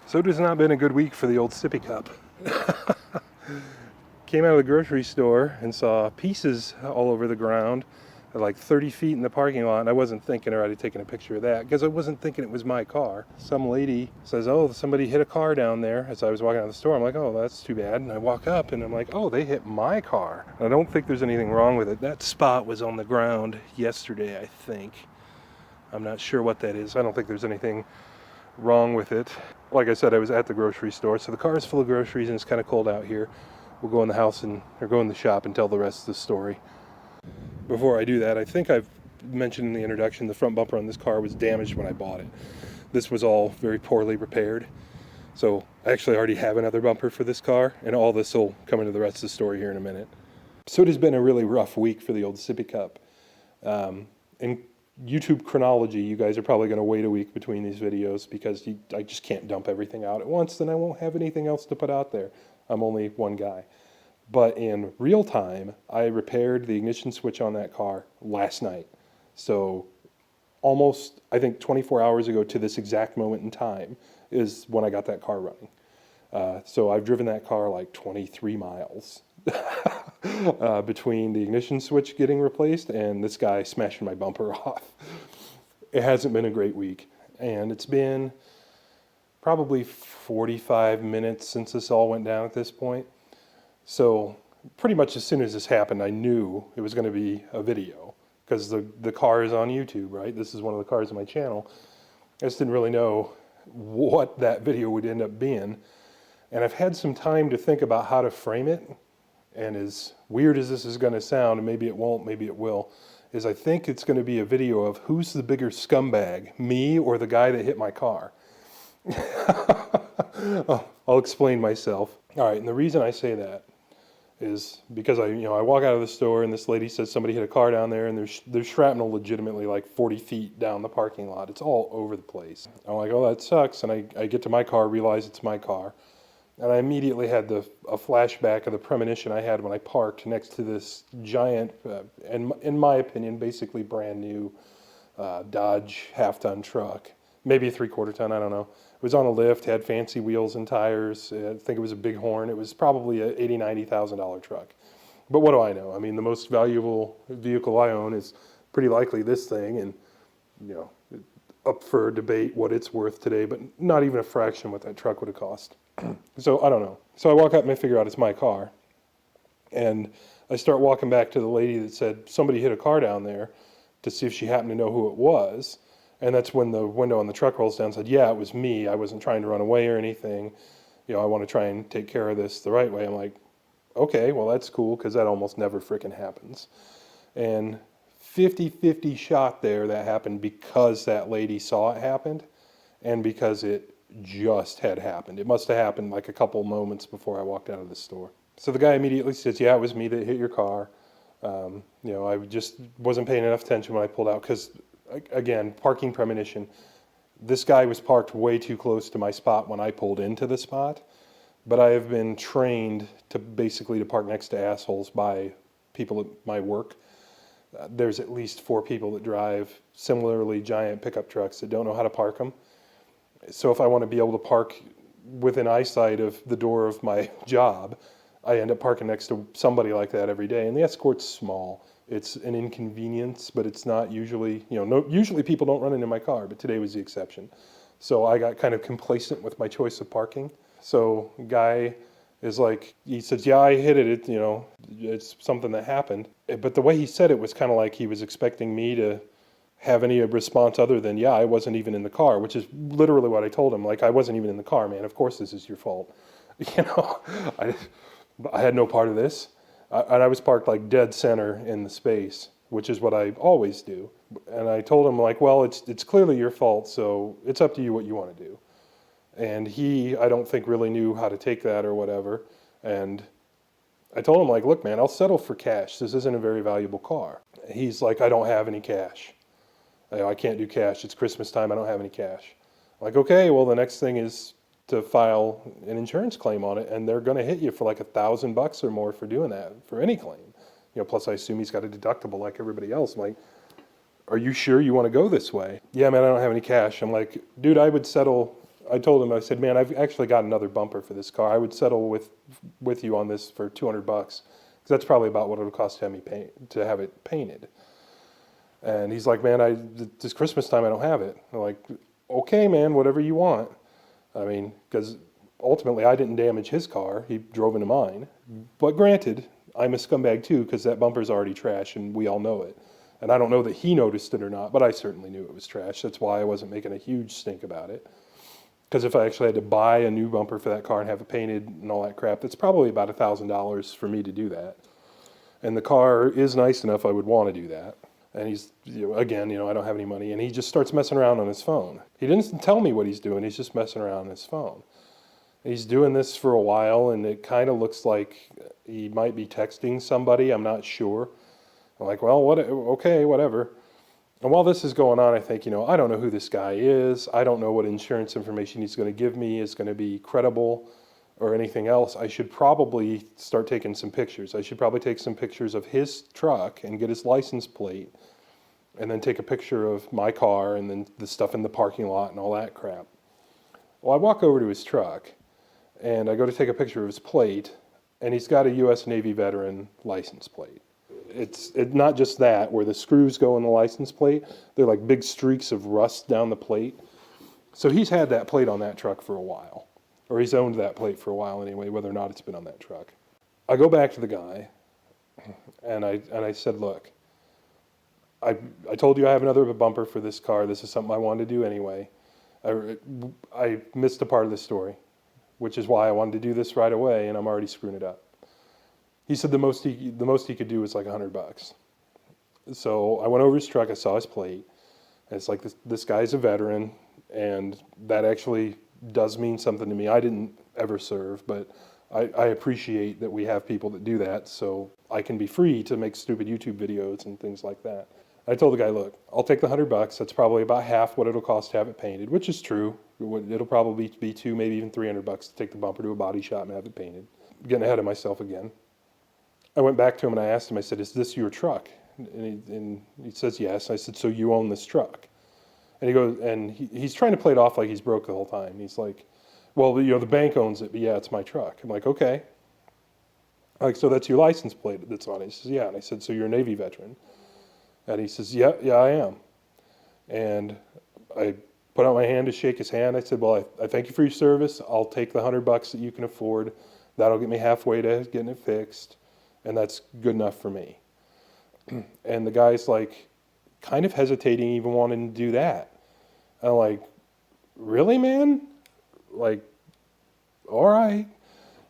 So it has not been a good week for the old Sippy Cup. Came out of the grocery store and saw pieces all over the ground, like 30 feet in the parking lot, and I wasn't thinking or I'd have taken a picture of that because I wasn't thinking it was my car. Some lady says, oh, somebody hit a car down there as I was walking out of the store. I'm like, oh, that's too bad. And I walk up and I'm like, oh, they hit my car. And I don't think there's anything wrong with it. That spot was on the ground yesterday, I think. I'm not sure what that is. I don't think there's anything wrong with it. Like I said, I was at the grocery store, so the car is full of groceries and it's kind of cold out here. We'll go in the house or go in the shop and tell the rest of the story. Before I do that, I think I've mentioned in the introduction the front bumper on this car was damaged when I bought it. This was all very poorly repaired. So I actually already have another bumper for this car, and all this will come into the rest of the story here in a minute. So it has been a really rough week for the old Sippy Cup. In YouTube chronology, you guys are probably going to wait a week between these videos because I just can't dump everything out at once, then I won't have anything else to put out there. I'm only one guy. But in real time, I repaired the ignition switch on that car last night. So almost, I think 24 hours ago to this exact moment in time is when I got that car running. So I've driven that car like 23 miles between the ignition switch getting replaced and this guy smashing my bumper off. It hasn't been a great week, and it's been probably 45 minutes since this all went down at this point. So pretty much as soon as this happened, I knew it was going to be a video because the car is on YouTube, right? This is one of the cars on my channel. I just didn't really know what that video would end up being. And I've had some time to think about how to frame it. And as weird as this is going to sound, and maybe it won't, maybe it will, is I think it's going to be a video of who's the bigger scumbag, me or the guy that hit my car. I'll explain myself. All right, and the reason I say that is because I walk out of the store and this lady says somebody hit a car down there, and there's shrapnel legitimately like 40 feet down the parking lot. It's all over the place. I'm like, oh, that sucks. And I get to my car, realize it's my car. And I immediately had a flashback of the premonition I had when I parked next to this giant, and in my opinion, basically brand new Dodge half-ton truck. Maybe a three-quarter ton, I don't know. It was on a lift, had fancy wheels and tires. I think it was a big horn. It was probably a $80,000, $90,000 truck. But what do I know? I mean, the most valuable vehicle I own is pretty likely this thing, and up for debate what it's worth today, but not even a fraction what that truck would have cost. So I don't know. So I walk up and I figure out it's my car. And I start walking back to the lady that said somebody hit a car down there to see if she happened to know who it was. And that's when the window on the truck rolls down and said, yeah, it was me. I wasn't trying to run away or anything. I want to try and take care of this the right way. I'm like, okay, well, that's cool because that almost never frickin' happens. And 50-50 shot there that happened because that lady saw it happened and because it just had happened. It must have happened like a couple moments before I walked out of the store. So the guy immediately says, yeah, it was me that hit your car. I just wasn't paying enough attention when I pulled out because, again, parking premonition. This guy was parked way too close to my spot when I pulled into the spot, but I have been trained to basically to park next to assholes by people at my work. There's at least 4 people that drive similarly giant pickup trucks that don't know how to park them. So if I want to be able to park within eyesight of the door of my job, I end up parking next to somebody like that every day. And the Escort's small. It's an inconvenience, but it's not usually, usually people don't run into my car, but today was the exception. So I got kind of complacent with my choice of parking. So guy is like, he says, yeah, I hit it, it's something that happened. But the way he said it was kind of like he was expecting me to have any response other than, yeah, I wasn't even in the car, which is literally what I told him. Like, I wasn't even in the car, man. Of course this is your fault. I had no part of this. And I was parked like dead center in the space, which is what I always do. And I told him, like, well, it's clearly your fault, so it's up to you what you want to do. And he, I don't think, really knew how to take that or whatever. And I told him, like, look, man, I'll settle for cash. This isn't a very valuable car. He's like, I don't have any cash. I can't do cash. It's Christmas time. I don't have any cash. I'm like, okay, well, the next thing is to file an insurance claim on it, and they're going to hit you for like $1,000 or more for doing that, for any claim. Plus I assume he's got a deductible like everybody else. I'm like, are you sure you want to go this way? Yeah, man, I don't have any cash. I'm like, dude, I would settle I told him, I said, man, I've actually got another bumper for this car. I would settle with you on this for $200 because that's probably about what it'll cost to have it painted. And he's like, man, this Christmas time I don't have it. I'm like, okay, man, whatever you want. I mean, because ultimately I didn't damage his car. He drove into mine. But granted, I'm a scumbag too because that bumper's already trash and we all know it. And I don't know that he noticed it or not, but I certainly knew it was trash. That's why I wasn't making a huge stink about it. Because if I actually had to buy a new bumper for that car and have it painted and all that crap, that's probably about $1,000 for me to do that. And the car is nice enough I would want to do that. And he's, again, I don't have any money. And he just starts messing around on his phone. He didn't tell me what he's doing. He's just messing around on his phone. And he's doing this for a while, and it kind of looks like he might be texting somebody. I'm not sure. I'm like, well, okay, whatever. And while this is going on, I think, I don't know who this guy is. I don't know what insurance information he's going to give me is going to be credible or anything else. I should probably start taking some pictures. I should probably take some pictures of his truck and get his license plate and then take a picture of my car and then the stuff in the parking lot and all that crap. Well, I walk over to his truck and I go to take a picture of his plate, and he's got a U.S. Navy veteran license plate. It's not just that, where the screws go in the license plate, they're like big streaks of rust down the plate. So he's had that plate on that truck for a while, or he's owned that plate for a while anyway, whether or not it's been on that truck. I go back to the guy, and I said, look, I told you I have another bumper for this car. This is something I wanted to do anyway. I missed a part of the story, which is why I wanted to do this right away, and I'm already screwing it up. He said the most he could do was like $100. So I went over his truck, I saw his plate, and it's like this guy's a veteran, and that actually does mean something to me. I didn't ever serve, but I appreciate that we have people that do that, so I can be free to make stupid YouTube videos and things like that. I told the guy, look, I'll take the $100. That's probably about half what it'll cost to have it painted, which is true. It'll probably be $200, maybe even $300 to take the bumper to a body shop and have it painted. I'm getting ahead of myself again. I went back to him and I asked him, I said, is this your truck? And he says, yes. I said, so you own this truck? And he goes, and he's trying to play it off like he's broke the whole time. He's like, well, the bank owns it, but yeah, it's my truck. I'm like, okay. I'm like, so that's your license plate that's on it? He says, yeah. And I said, so you're a Navy veteran? And he says, yeah, I am. And I put out my hand to shake his hand. I said, well, I thank you for your service. I'll take the $100 that you can afford. That'll get me halfway to getting it fixed. And that's good enough for me. And the guy's like, kind of hesitating, even wanting to do that. And I'm like, really, man? Like, all right.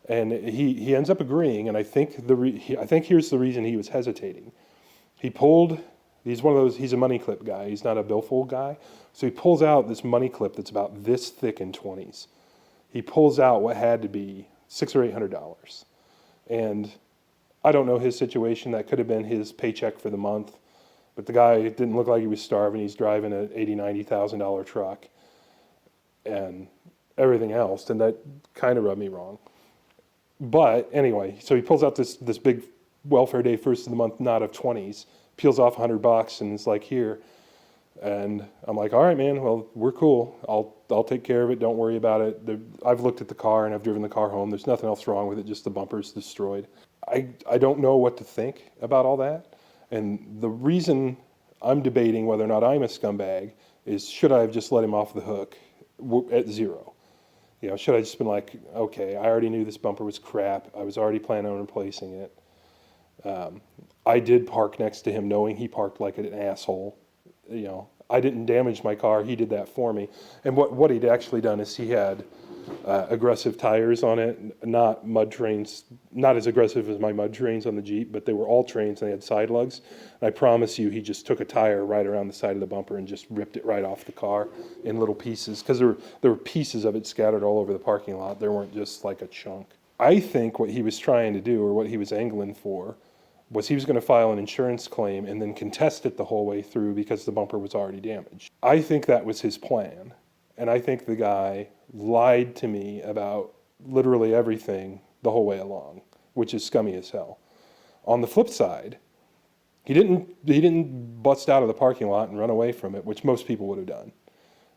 And he ends up agreeing, and I think here's the reason he was hesitating. He's one of those, he's a money clip guy. He's not a billfold guy. So he pulls out this money clip that's about this thick in 20s. He pulls out what had to be $600 or $800. And I don't know his situation. That could have been his paycheck for the month. But the guy didn't look like he was starving. He's driving an $80,000, $90,000 truck and everything else. And that kind of rubbed me wrong. But anyway, so he pulls out this big welfare day first of the month knot of 20s, peels off $100 and it's like, here. And I'm like, all right, man, well, we're cool. I'll take care of it. Don't worry about it. I've looked at the car and I've driven the car home. There's nothing else wrong with it. Just the bumper's destroyed. I don't know what to think about all that. And the reason I'm debating whether or not I'm a scumbag is, should I have just let him off the hook at zero? Should I just been like, okay, I already knew this bumper was crap. I was already planning on replacing it. I did park next to him knowing he parked like an asshole. I didn't damage my car. He did that for me. And what he'd actually done is he had aggressive tires on it, not mud trains, not as aggressive as my mud trains on the Jeep, but they were all trains and they had side lugs. And I promise you, he just took a tire right around the side of the bumper and just ripped it right off the car in little pieces, because there were pieces of it scattered all over the parking lot. There weren't just like a chunk. I think what he was trying to do, or what he was angling for, was he was going to file an insurance claim and then contest it the whole way through because the bumper was already damaged. I think that was his plan. And I think the guy lied to me about literally everything the whole way along, which is scummy as hell. On the flip side, he didn't bust out of the parking lot and run away from it, which most people would have done.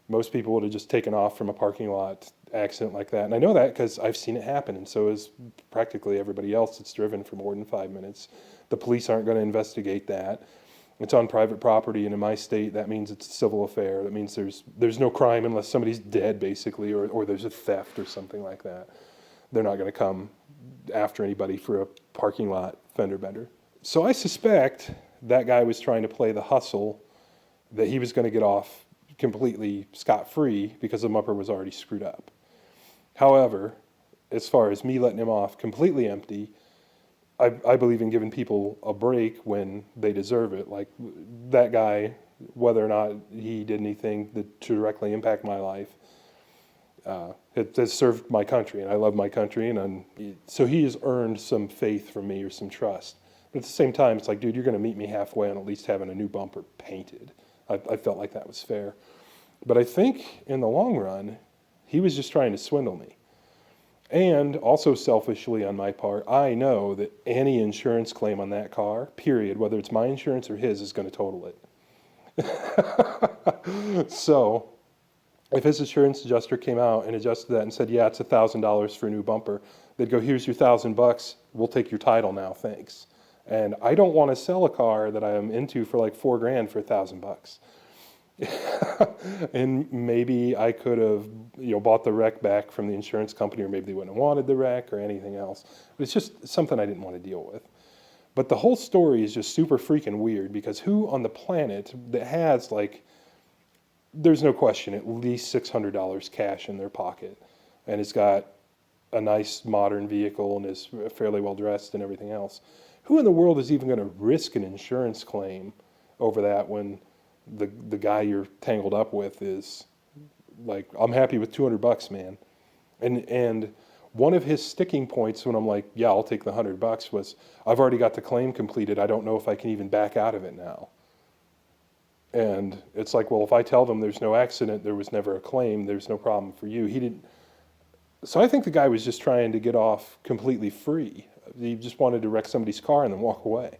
Most people would have just taken off from a parking lot accident like that. And I know that because I've seen it happen, and so is practically everybody else that's driven for more than 5 minutes. The police aren't going to investigate that. It's on private property, and in my state, that means it's a civil affair. That means there's no crime unless somebody's dead, basically, or there's a theft or something like that. They're not going to come after anybody for a parking lot fender bender. So I suspect that guy was trying to play the hustle, that he was going to get off completely scot-free because the bumper was already screwed up. However, as far as me letting him off completely empty, I believe in giving people a break when they deserve it. Like that guy, whether or not he did anything to directly impact my life, it has served my country, and I love my country, so he has earned some faith from me or some trust. But at the same time, it's like, dude, you're going to meet me halfway on at least having a new bumper painted. I felt like that was fair. But I think in the long run, he was just trying to swindle me. And also selfishly on my part, I know that any insurance claim on that car, period, whether it's my insurance or his, is going to total it. So if his insurance adjuster came out and adjusted that and said, yeah, it's $1,000 for a new bumper, they'd go, here's your $1,000, we'll take your title now, thanks. And I don't want to sell a car that I'm into for like $4,000 for $1,000. And maybe I could have, bought the wreck back from the insurance company, or maybe they wouldn't have wanted the wreck or anything else. But it's just something I didn't want to deal with. But the whole story is just super freaking weird, because who on the planet that has, like, there's no question, at least $600 cash in their pocket, and has got a nice modern vehicle and is fairly well dressed and everything else, who in the world is even going to risk an insurance claim over that when the guy you're tangled up with is like, I'm happy with $200, man. And one of his sticking points when I'm like, yeah, I'll take the $100 was, I've already got the claim completed. I don't know if I can even back out of it now. And it's like, well, if I tell them there's no accident, there was never a claim, there's no problem for you. He didn't. So I think the guy was just trying to get off completely free. He just wanted to wreck somebody's car and then walk away.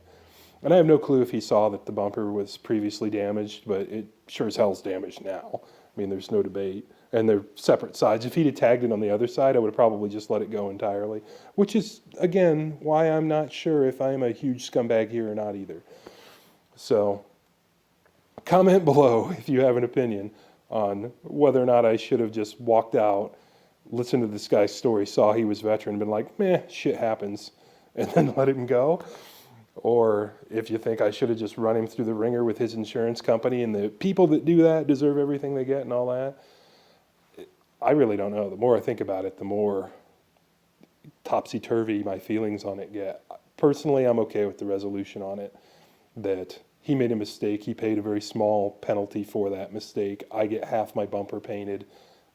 And I have no clue if he saw that the bumper was previously damaged, but it sure as hell's damaged now. I mean, there's no debate. And they're separate sides. If he'd have tagged it on the other side, I would have probably just let it go entirely. Which is, again, why I'm not sure if I'm a huge scumbag here or not either. So, comment below if you have an opinion on whether or not I should have just walked out, listened to this guy's story, saw he was veteran, been like, meh, shit happens, and then let him go. Or if you think I should have just run him through the ringer with his insurance company, and the people that do that deserve everything they get and all that. I really don't know. The more I think about it, the more topsy-turvy my feelings on it get. Personally, I'm okay with the resolution on it, that he made a mistake. He paid a very small penalty for that mistake. I get half my bumper painted.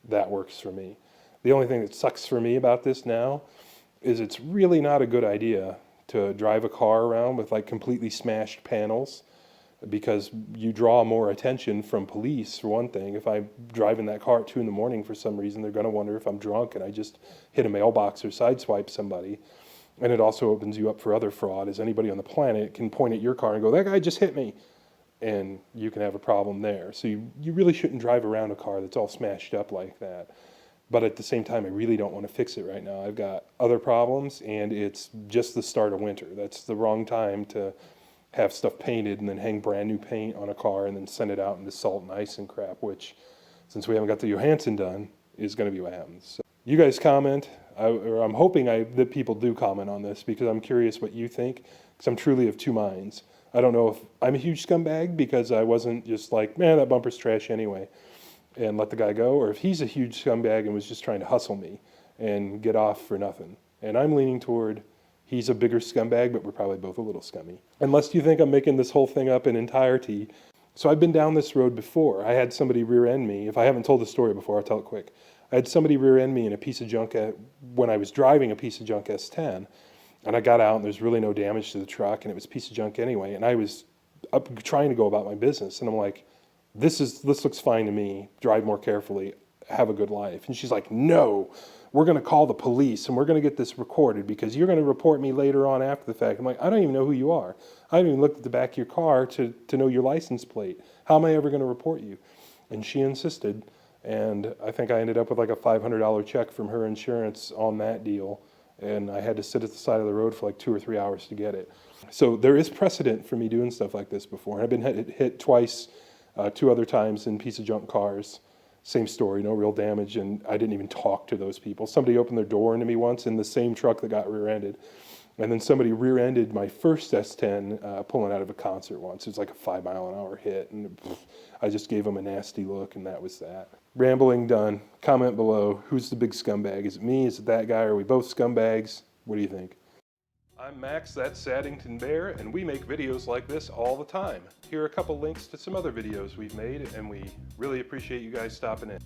That works for me. The only thing that sucks for me about this now is it's really not a good idea to drive a car around with like completely smashed panels, because you draw more attention from police, for one thing. If I'm driving that car at 2 a.m. for some reason, they're going to wonder if I'm drunk and I just hit a mailbox or sideswiped somebody. And it also opens you up for other fraud, as anybody on the planet can point at your car and go, that guy just hit me. And you can have a problem there. So you really shouldn't drive around a car that's all smashed up like that. But at the same time, I really don't want to fix it right now. I've got other problems, and it's just the start of winter. That's the wrong time to have stuff painted and then hang brand new paint on a car and then send it out into salt and ice and crap, which, since we haven't got the Johansson done, is going to be what happens. So you guys comment, or I'm hoping that people do comment on this, because I'm curious what you think, because I'm truly of two minds. I don't know if I'm a huge scumbag because I wasn't just like, man, that bumper's trash anyway, and let the guy go, or if he's a huge scumbag and was just trying to hustle me and get off for nothing. And I'm leaning toward he's a bigger scumbag, but we're probably both a little scummy. Unless you think I'm making this whole thing up in entirety. So I've been down this road before. I had somebody rear end me. If I haven't told the story before, I'll tell it quick. I had somebody rear end me in a piece of junk when I was driving a piece of junk S10, and I got out and there's really no damage to the truck, and it was a piece of junk anyway, and I was up trying to go about my business, and I'm like, this looks fine to me, drive more carefully, have a good life. And she's like, no, we're going to call the police and we're going to get this recorded because you're going to report me later on after the fact. I'm like, I don't even know who you are. I haven't even looked at the back of your car to know your license plate. How am I ever going to report you? And she insisted And I think I ended up with like a $500 check from her insurance on that deal. And I had to sit at the side of the road for like 2 or 3 hours to get it. So there is precedent for me doing stuff like this before. I've been hit twice, 2 other times in piece of junk cars. Same story, no real damage, and I didn't even talk to those people. Somebody opened their door into me once in the same truck that got rear-ended. And then somebody rear-ended my first S10 pulling out of a concert once. It was like a 5-mile-an-hour hit, and I just gave them a nasty look, and that was that. Rambling done. Comment below, who's the big scumbag? Is it me? Is it that guy? Are we both scumbags? What do you think? I'm Max, that's Saddington Bear, and we make videos like this all the time. Here are a couple links to some other videos we've made, and we really appreciate you guys stopping in.